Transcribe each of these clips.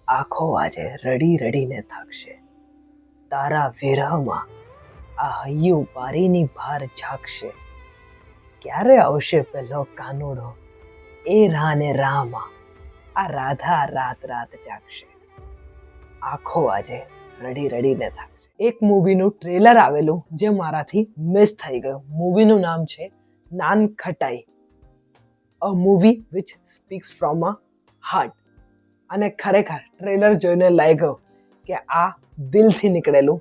આંખો આજે રડી રડીને થાકશે, તારા વિરહમાં આ હૈયું બારીની બહાર ઝાકશે. ક્યારે આવશે પેલો કાનુડો, એ રાને રામાં આ રાધા રાત રાત જાગશે. આંખો આજે રડી રડીને થાકશે. એક મૂવીનું ટ્રેલર આવેલું જે મારાથી મિસ થઈ ગયું. મૂવીનું નામ છે Nan Khatai, a movie which speaks from a heart. અને ખરેખર ટ્રેલર જોઈને લાગ્યો કે આ દિલથી નીકળેલું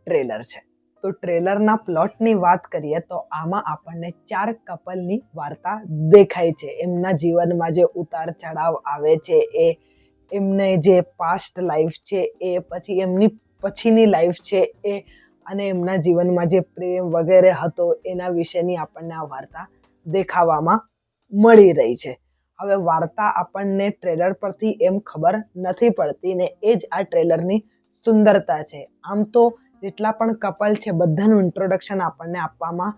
ટ્રેલર છે. તો ટ્રેલરના પ્લોટની વાત કરીએ તો આમાં આપણને 4 કપલની વાર્તા દેખાય છે. એમના જીવનમાં જે ઉતાર ચઢાવ આવે છે, એમને જે પાસ્ટ લાઈફ છે એ, પછી એમની પછીની લાઈફ છે એ, અને એમના જીવનમાં જે પ્રેમ વગેરે હતો એના વિશેની આપણને આ વાર્તા દેખાવામાં મળી રહી છે. હવે વાર્તા આપણને ટ્રેલર પરથી એમ ખબર નથી પડતી ને એ જ આ ટ્રેલરની સુંદરતા છે. આમ તો જેટલા પણ કપલ છે બધાનું ઇન્ટ્રોડક્શન આપણને આપવામાં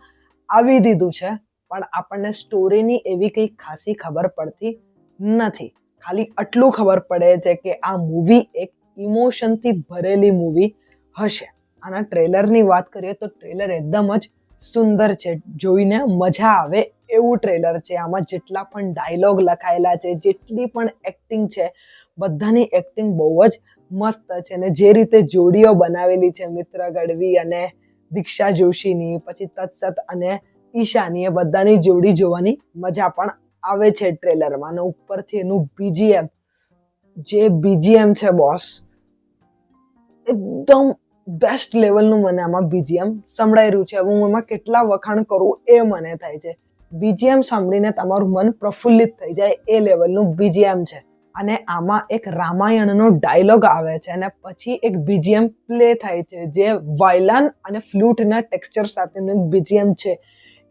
આવી દીધું છે, પણ આપણને સ્ટોરીની એવી કંઈ ખાસી ખબર પડતી નથી. ખાલી આટલું ખબર પડે છે કે આ મૂવી એક ઇમોશનથી ભરેલી મૂવી હશે. આના ટ્રેલરની વાત કરીએ તો ટ્રેલર એકદમ જ સુંદર છે, જોઈને મજા આવે એવું ટ્રેલર છે. આમાં જેટલા પણ ડાયલોગ લખાયેલા છે, જેટલી પણ એક્ટિંગ છે, બધાની એક્ટિંગ બહુ જ મસ્ત છે. અને જે રીતે જોડીઓ બનાવેલી છે મિત્ર ગઢવી અને દીક્ષા જોશીની, પછી તત્સત અને ઈશાની, એ બધાની જોડી જોવાની મજા પણ આવે છે ટ્રેલરમાં. અને ઉપરથી એનું બીજીએમ, જે બીજીએમ છે બોસ, એકદમ બેસ્ટ લેવલનું મને આમાં બીજીએમ સંભળાઈ રહ્યું છે. હું એમાં કેટલા વખાણ કરું એ મને થાય છે. બીજીએમ સાંભળીને તમારું મન પ્રફુલ્લિત થઈ જાય એ લેવલનું બીજીએમ છે. અને આમાં એક રામાયણનો ડાયલોગ આવે છે અને પછી એક બીજીએમ પ્લે થાય છે, જે વાયલન અને ફ્લૂટના ટેક્સચર સાથેનું એક બીજીએમ છે.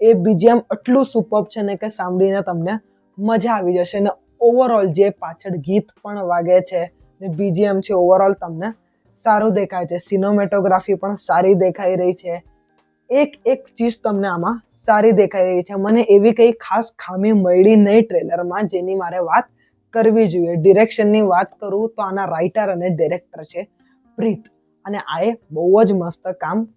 એ બીજીએમ એટલું સુપર્બ છે ને કે સાંભળીને તમને મજા આવી જશે. અને ઓવરઓલ જે પાછળ ગીત પણ વાગે છે ને બીજીએમ છે, ઓવરઓલ તમને સારું દેખાય છે. સિનેમેટોગ્રાફી પણ સારી દેખાઈ રહી છે. એક ચીજ તમને આમાં સારી દેખાઈ રહી છે. મને એવી કંઈ ખાસ ખામી મળી નહીં ટ્રેલરમાં જેની મારે વાત કરવી જોઈએ. ડિરેક્શનની વાત કરું તો આના રાઇટર અને ડિરેક્ટર છે પ્રીત, અને આએ બહુ જ મસ્ત કામ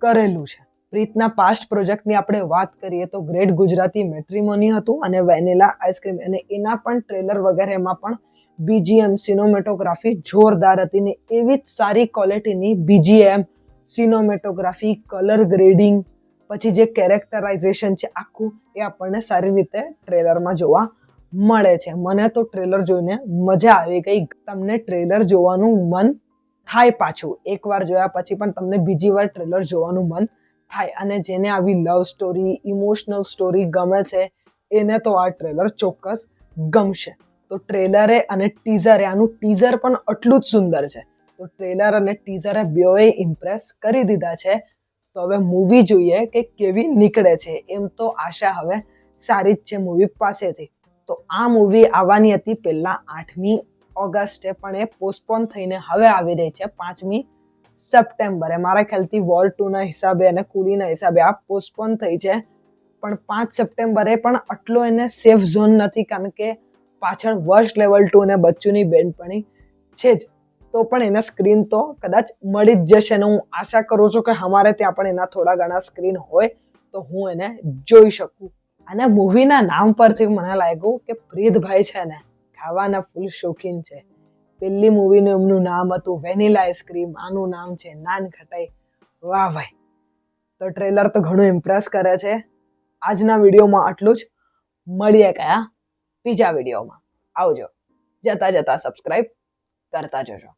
કરેલું છે. પ્રીતના પાસ્ટ પ્રોજેક્ટની આપણે વાત કરીએ તો ગ્રેટ ગુજરાતી મેટ્રીમોની હતું અને વેનીલા આઈસ્ક્રીમ, અને એના પણ ટ્રેલર વગેરેમાં પણ બીજીએમ, સિનેમેટોગ્રાફી જોરદાર હતી. ને એવી જ સારી ક્વોલિટીની બીજીએમ, સિનેમેટોગ્રાફી, કલર ગ્રેડિંગ, પછી જે કેરેક્ટરાઇઝેશન છે આખું, એ આપણને સારી રીતે ટ્રેલરમાં જોવા મળે છે. મને તો ટ્રેલર જોઈને મજા આવી ગઈ. તમને ટ્રેલર જોવાનું મન થાય પાછું, એકવાર જોયા પછી પણ તમને બીજી વાર ટ્રેલર જોવાનું મન થાય. અને જેને આવી લવ સ્ટોરી, ઇમોશનલ સ્ટોરી ગમે છે એને તો આ ટ્રેલર ચોક્કસ ગમશે. તો ટ્રેલરે અને ટીઝરે, આનું ટીઝર પણ એટલું જ સુંદર છે. તો ટ્રેલર અને ટીઝરે બેઓએ ઇમ્પ્રેસ કરી દીધા છે. તો હવે મૂવી જોઈએ કે કેવી નીકળે છે. એમ તો આશા હવે સારી જ છે મૂવી પાસેથી. તો આ મૂવી આવવાની હતી પહેલાં 8મી ઓગસ્ટે, પણ એ પોસ્ટપોન થઈને હવે આવી રહી છે 5મી સપ્ટેમ્બરે. મારા ખ્યાલથી વોર 2ના હિસાબે અને કુલીના હિસાબે આ પોસ્ટપોન થઈ છે. પણ 5 સપ્ટેમ્બરે પણ આટલો એને સેફ ઝોન નથી, કારણ કે પાછળ વર્ષ લેવલ 2 અને બચ્ચુની બેનપણી છે જ. તો પણ એના સ્ક્રીન તો કદાચ મળી જ જશે. અને હું આશા કરું છું કે અમારે ત્યાં પણ એના થોડા ઘણા સ્ક્રીન હોય તો હું એને જોઈ શકું. અને મૂવીના નામ પરથી મને લાગ્યું કે પ્રીતભાઈ છે ને ખાવાના ફૂલ શોખીન છે. પહેલી મૂવીનું એમનું નામ હતું વેનીલા આઈસ્ક્રીમ, આનું નામ છે નાન ખટાઈ. વાહ ભાઈ! તો ટ્રેલર તો ઘણું ઇમ્પ્રેસ કરે છે. આજના વિડીયોમાં આટલું જ. મળીએ કયા બીજા વિડીયોમાં. આવજો. જતા જતા સબસ્ક્રાઈબ કરતા જજો.